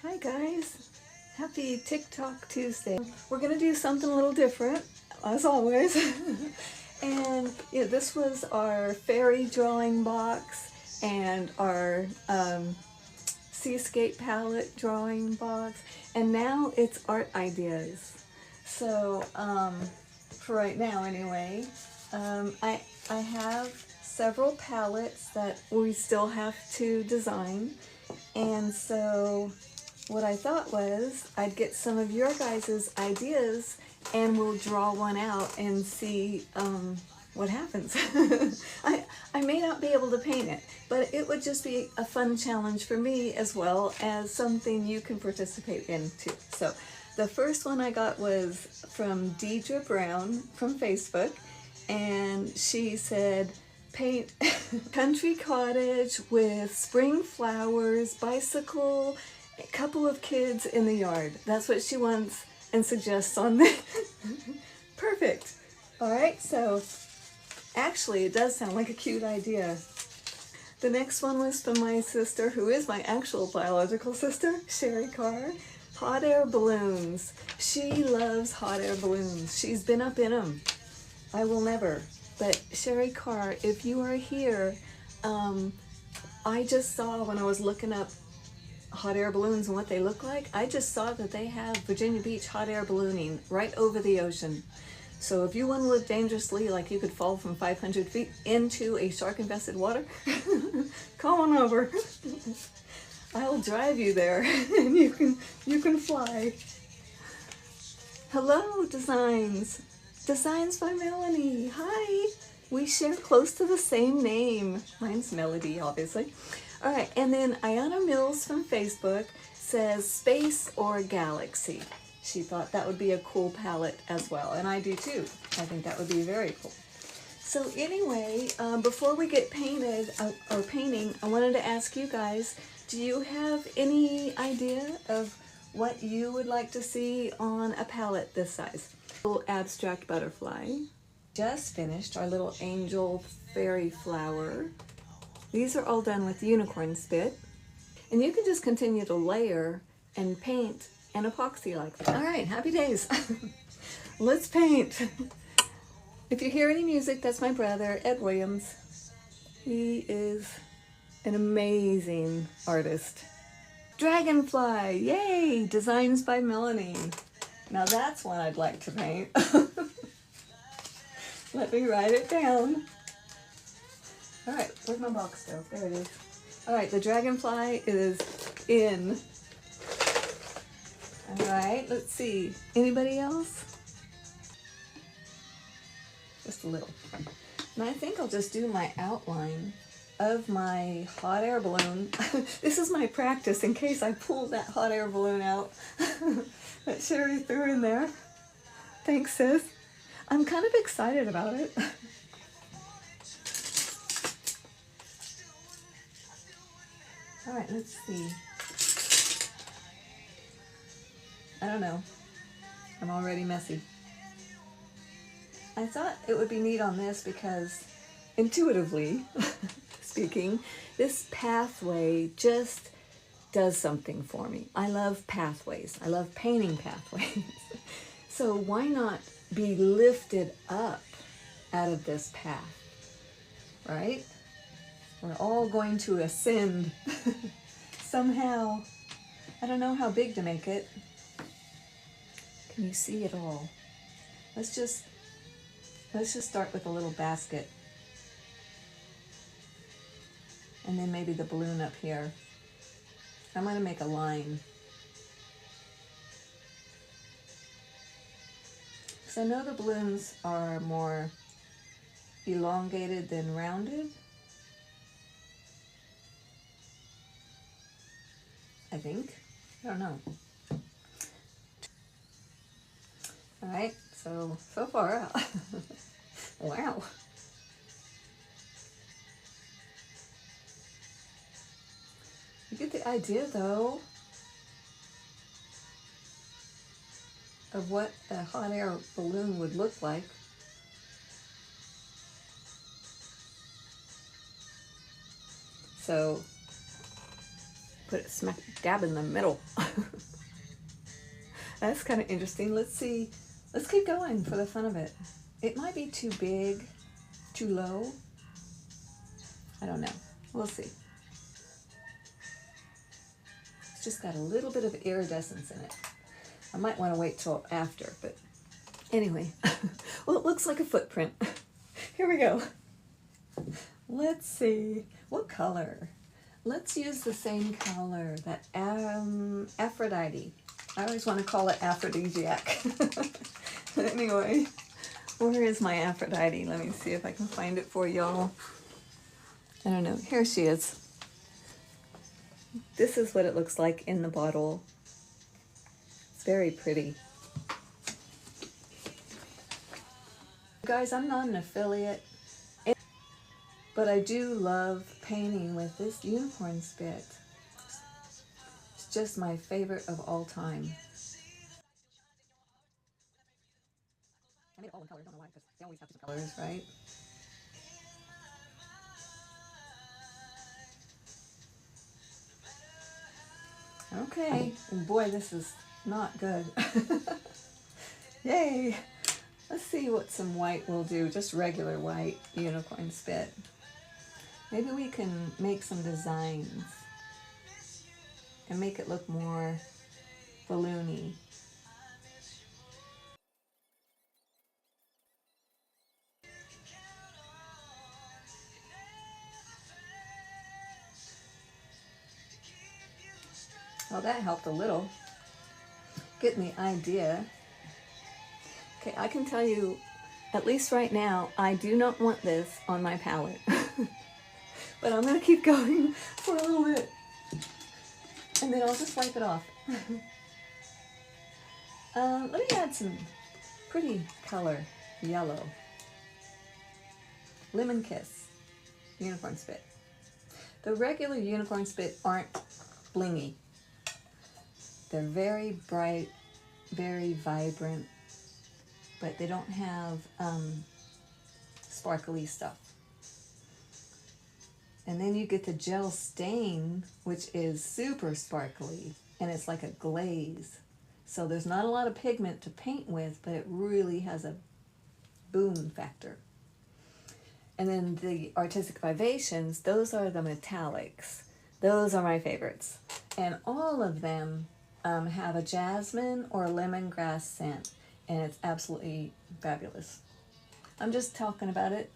Hi guys, happy TikTok Tuesday. We're gonna do something a little different, as always. And yeah, this was our fairy drawing box and our seascape palette drawing box, and now it's art ideas. So for right now anyway, I have several palettes that we still have to design, and so what I thought was I'd get some of your guys' ideas and we'll draw one out and see what happens. I may not be able to paint it, but it would just be a fun challenge for me as well as something you can participate in too. So the first one I got was from Deidre Brown from Facebook, and she said, paint country cottage with spring flowers, bicycle, a couple of kids in the yard. That's what she wants and suggests on the perfect. All right, so actually it does sound like a cute idea. The next one was from my sister, who is my actual biological sister, Sherry Carr. Hot air balloons. She loves hot air balloons. She's been up in them. I will never. But Sherry Carr, if you are here, I just saw when I was looking up hot air balloons and what they look like, I just saw that they have Virginia Beach hot air ballooning right over the ocean. So if you want to live dangerously, like you could fall from 500 feet into a shark-infested water, come on over. I'll drive you there and you can fly. Hello, Designs. Designs by Melanie. Hi. We share close to the same name. Mine's Melody, obviously. All right, and then Ayana Mills from Facebook says space or galaxy. She thought that would be a cool palette as well, and I do too. I think that would be very cool. So anyway, before we get painted or painting, I wanted to ask you guys, do you have any idea of what you would like to see on a palette this size? Little abstract butterfly. Just finished our little angel fairy flower. These are all done with unicorn spit. And you can just continue to layer and paint and epoxy like that. All right, happy days. Let's paint. If you hear any music, that's my brother, Ed Williams. He is an amazing artist. Dragonfly, yay! Designs by Melanie. Now that's one I'd like to paint. Let me write it down. All right, where's my box go? There it is. All right, the dragonfly is in. All right, let's see. Anybody else? Just a little. And I think I'll just do my outline of my hot air balloon. This is my practice in case I pull that hot air balloon out that Sherry threw in there. Thanks, sis. I'm kind of excited about it. All right, let's see. I don't know. I'm already messy. I thought it would be neat on this because intuitively speaking, this pathway just does something for me. I love pathways. I love painting pathways. So why not be lifted up out of this path, right? We're all going to ascend somehow. I don't know how big to make it. Can you see it all? Let's just start with a little basket. And then maybe the balloon up here. I'm going to make a line. So I know the balloons are more elongated than rounded. I think. I don't know. All right, so far, wow. You get the idea though of what a hot air balloon would look like. So Put it smack dab in the middle. That's kind of interesting. Let's see. Let's keep going for the fun of it. It might be too big, too low. I don't know. We'll see. It's just got a little bit of iridescence in it. I might want to wait till after, but anyway. Well, it looks like a footprint. Here we go. Let's see. What color? Let's use the same color, that Aphrodite. I always want to call it aphrodisiac. Anyway, where is my Aphrodite? Let me see if I can find it for y'all. I don't know. Here she is. This is what it looks like in the bottle. It's very pretty. Guys, I'm not an affiliate, but I do love painting with this unicorn spit. It's just my favorite of all time. I made it all in color, don't know why, because they always have different colors, right? Okay, and boy, this is not good. Yay! Let's see what some white will do, just regular white unicorn spit. Maybe we can make some designs and make it look more balloony. Well, that helped a little. Getting the idea. Okay, I can tell you, at least right now, I do not want this on my palette. But I'm going to keep going for a little bit. And then I'll just wipe it off. Let me add some pretty color, yellow. Lemon Kiss, unicorn spit. The regular unicorn spit aren't blingy. They're very bright, very vibrant, but they don't have sparkly stuff. And then you get the gel stain, which is super sparkly, and it's like a glaze. So there's not a lot of pigment to paint with, but it really has a boom factor. And then the Artistic Vivations, those are the metallics. Those are my favorites. And all of them have a jasmine or lemongrass scent, and it's absolutely fabulous. I'm just talking about it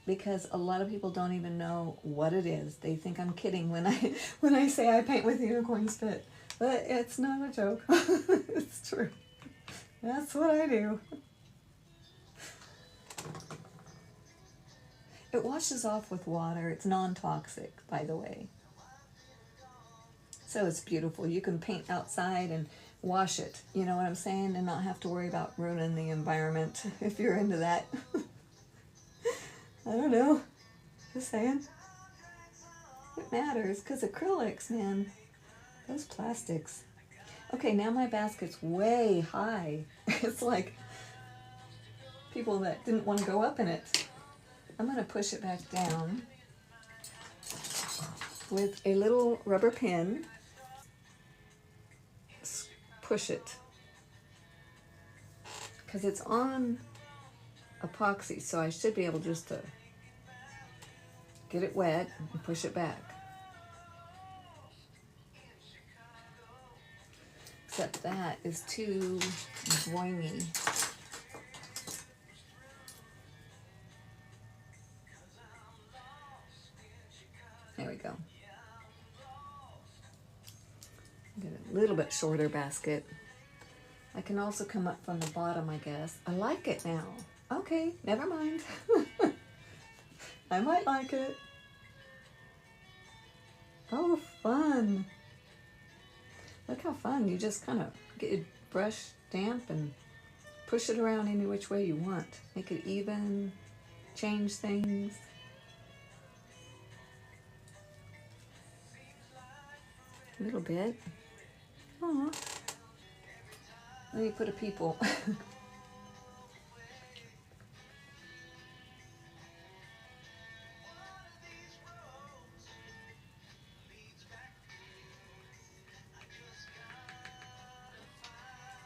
because a lot of people don't even know what it is. They think I'm kidding when I say I paint with unicorn spit, but it's not a joke. It's true. That's what I do. It washes off with water. It's non-toxic, by the way. So it's beautiful. You can paint outside and wash it, you know what I'm saying, and not have to worry about ruining the environment if you're into that. I don't know. Just saying. It matters, because acrylics, man, those plastics. Okay, now my basket's way high. It's like people that didn't want to go up in it. I'm going to push it back down with a little rubber pin. Push it, because it's on epoxy, so I should be able just to get it wet and push it back. Except that is too boingy. There we go. Get a little bit shorter basket. I can also come up from the bottom, I guess. I like it now. Okay, never mind. I might like it. Oh, fun. Look how fun. You just kind of get your brush damp and push it around any which way you want. Make it even, change things. A little bit. Aw. Let me put a people.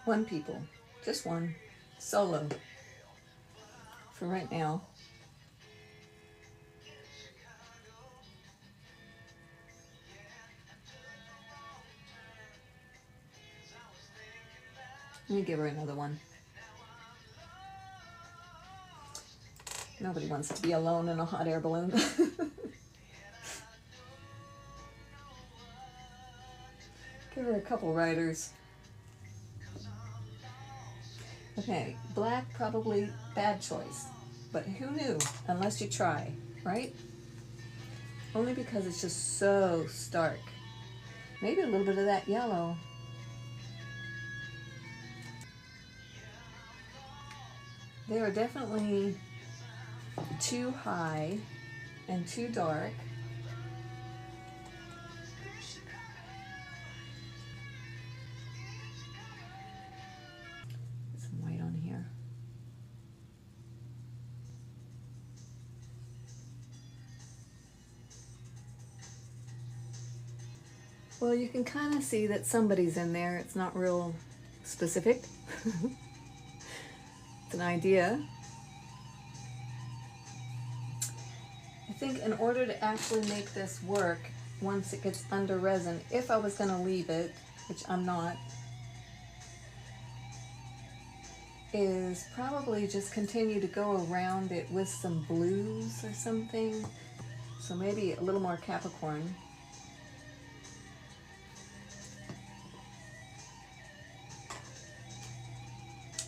One people, just one, solo, for right now. Let me give her another one. Nobody wants to be alone in a hot air balloon. Give her a couple riders. Okay, black, probably bad choice. But who knew? Unless you try, right? Only because it's just so stark. Maybe a little bit of that yellow. They are definitely too high and too dark. Some white on here. Well, you can kind of see that somebody's in there. It's not real specific. It's an idea. I think in order to actually make this work, once it gets under resin, if I was going to leave it, which I'm not, is probably just continue to go around it with some blues or something. So maybe a little more Capricorn.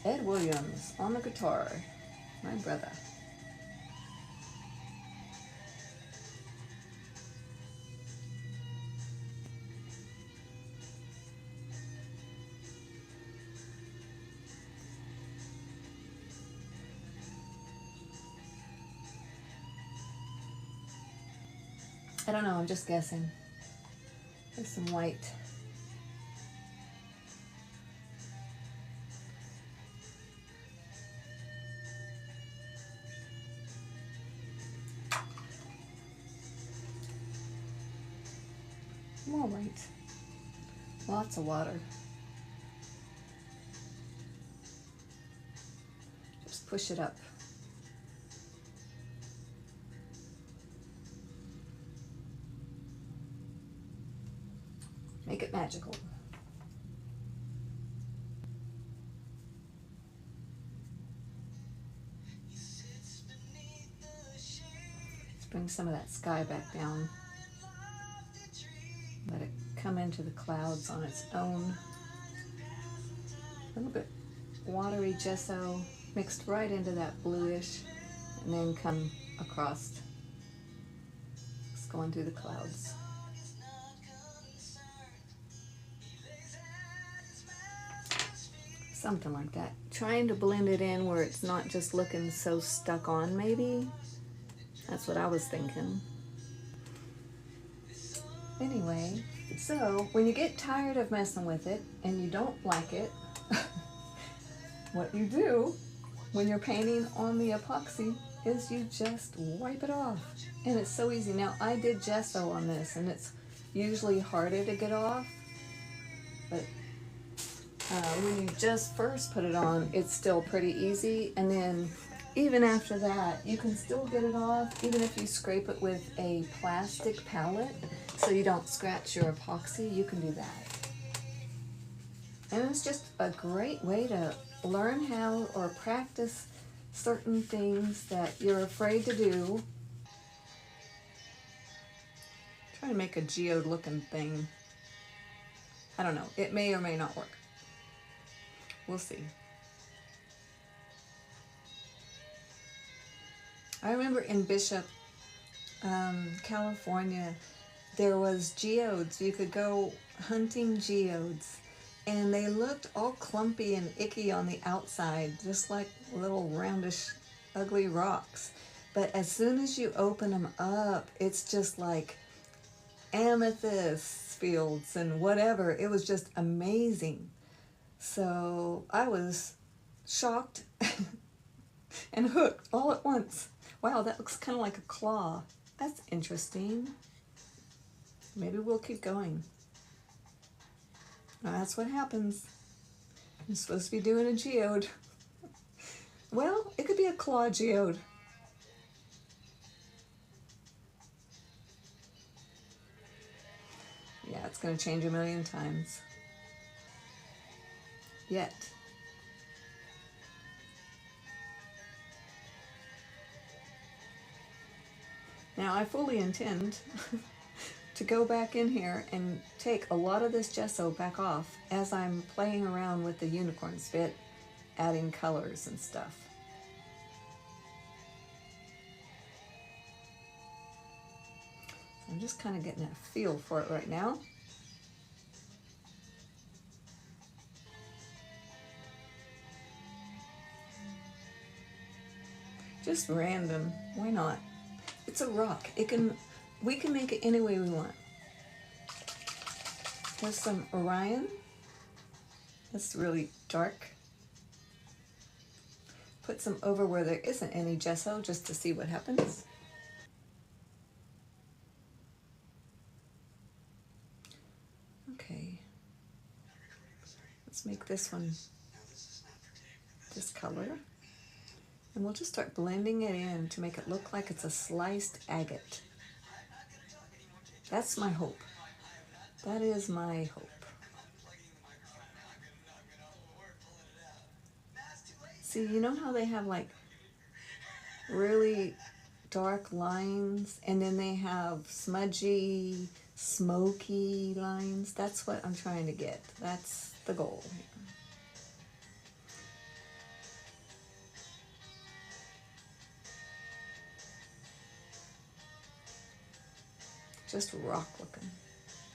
Ed Williams on the guitar, my brother. I don't know, I'm just guessing. There's some white. More white. Lots of water. Just push it up. Make it magical. Let's bring some of that sky back down. Let it come into the clouds on its own. A little bit watery gesso mixed right into that bluish, and then come across. It's going through the clouds. Something like that. Trying to blend it in where it's not just looking so stuck on, maybe. That's what I was thinking. Anyway, so when you get tired of messing with it and you don't like it, what you do when you're painting on the epoxy is you just wipe it off. And it's so easy. Now, I did gesso on this, and it's usually harder to get off, but when you just first put it on, it's still pretty easy. And then even after that, you can still get it off, even if you scrape it with a plastic palette so you don't scratch your epoxy. You can do that. And it's just a great way to learn how or practice certain things that you're afraid to do. Try to make a geode looking thing. I don't know. It may or may not work. We'll see. I remember in Bishop, California, there was geodes. You could go hunting geodes, and they looked all clumpy and icky on the outside, just like little roundish, ugly rocks. But as soon as you open them up, it's just like amethyst fields and whatever. It was just amazing. So I was shocked and hooked all at once. Wow, that looks kind of like a claw. That's interesting. Maybe we'll keep going. Now, that's what happens. I'm supposed to be doing a geode. Well, it could be a claw geode. Yeah, it's going to change a million times. Yet. Now, I fully intend to go back in here and take a lot of this gesso back off as I'm playing around with the unicorn spit, adding colors and stuff. So I'm just kind of getting a feel for it right now. Just random, why not? It's a rock. We can make it any way we want. Here's some Orion. That's really dark. Put some over where there isn't any gesso just to see what happens. Okay. Let's make this one this color. And we'll just start blending it in to make it look like it's a sliced agate. That's my hope. That is my hope. See, you know how they have like really dark lines and then they have smudgy, smoky lines? That's what I'm trying to get. That's the goal here. Just rock looking,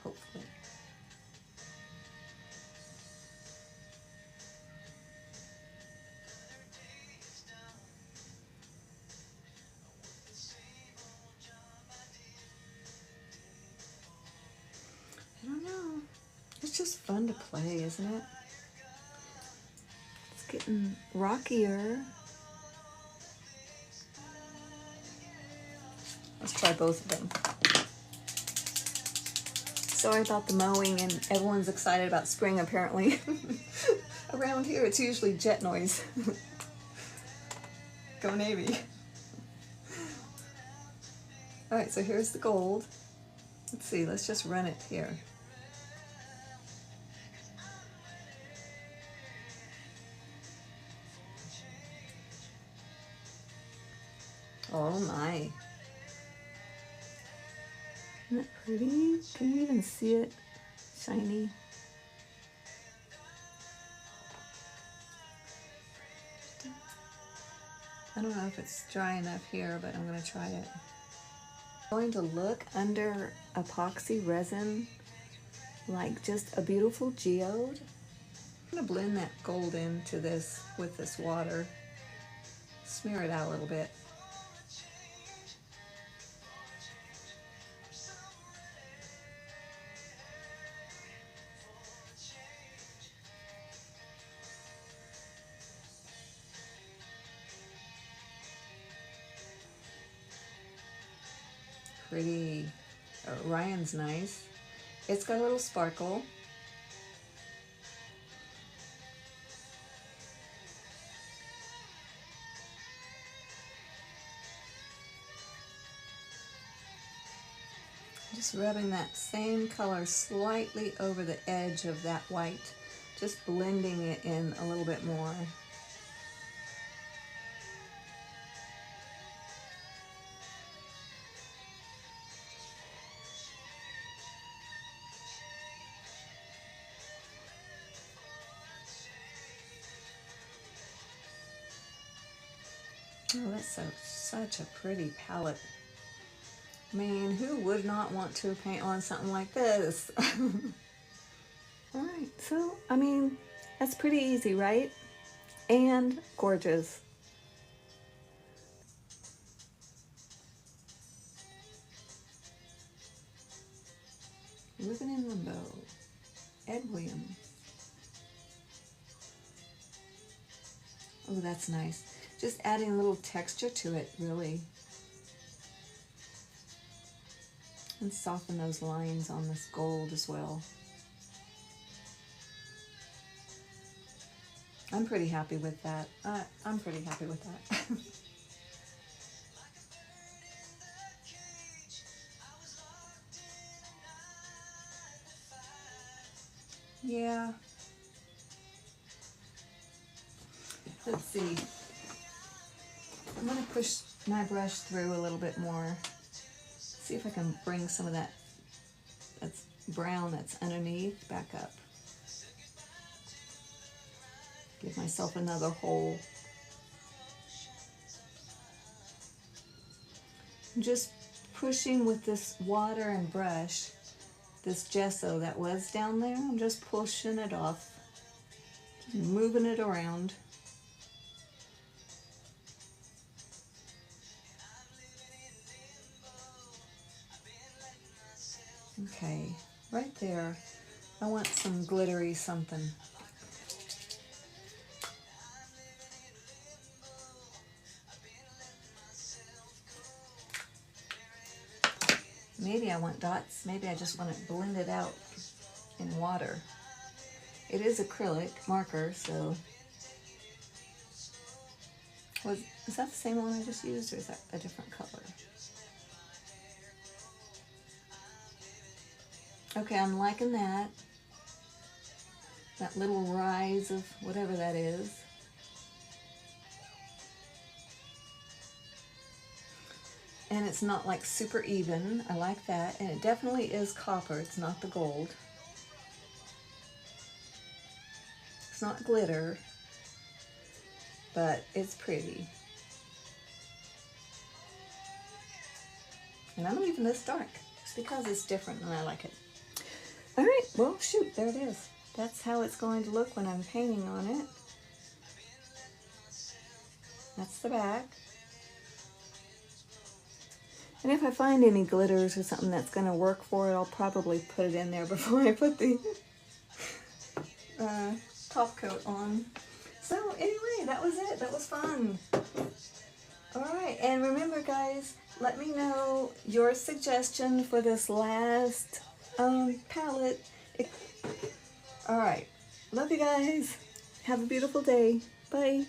hopefully. I don't know. It's just fun to play, isn't it? It's getting rockier. Let's try both of them. Sorry about the mowing, and everyone's excited about spring apparently. Around here it's usually jet noise. Go Navy. Alright, so here's the gold. Let's see, let's just run it here. Oh my. Isn't that pretty? Can you even see it? Shiny. I don't know if it's dry enough here, but I'm going to try it. I'm going to look under epoxy resin like just a beautiful geode. I'm going to blend that gold into this with this water. Smear it out a little bit. Pretty. Orion's nice. It's got a little sparkle. Just rubbing that same color slightly over the edge of that white. Just blending it in a little bit more. Oh, that's such a pretty palette. I mean, who would not want to paint on something like this? All right, so, I mean, that's pretty easy, right? And gorgeous. Living in Limbo, Ed Williams. Oh, that's nice. Just adding a little texture to it, really. And soften those lines on this gold as well. I'm pretty happy with that. I'm pretty happy with that. Yeah. Let's see. I'm going to push my brush through a little bit more. See if I can bring some of that's brown that's underneath back up. Give myself another hole. I'm just pushing with this water and brush, this gesso that was down there. I'm just pushing it off, moving it around. Okay, right there. I want some glittery something. Maybe I want dots. Maybe I just want it blended out in water. It is acrylic marker, so. Is that the same one I just used, or is that a different color? Okay, I'm liking that. That little rise of whatever that is. And it's not like super even. I like that. And it definitely is copper. It's not the gold. It's not glitter, but it's pretty. And I'm leaving this dark just because it's different and I like it. All right, well, shoot, there it is. That's how it's going to look when I'm painting on it. That's the back. And if I find any glitters or something that's going to work for it, I'll probably put it in there before I put the top coat on. So anyway, that was it. That was fun. All right, and remember, guys, let me know your suggestion for this last palette. All right, love you guys. Have a beautiful day. Bye.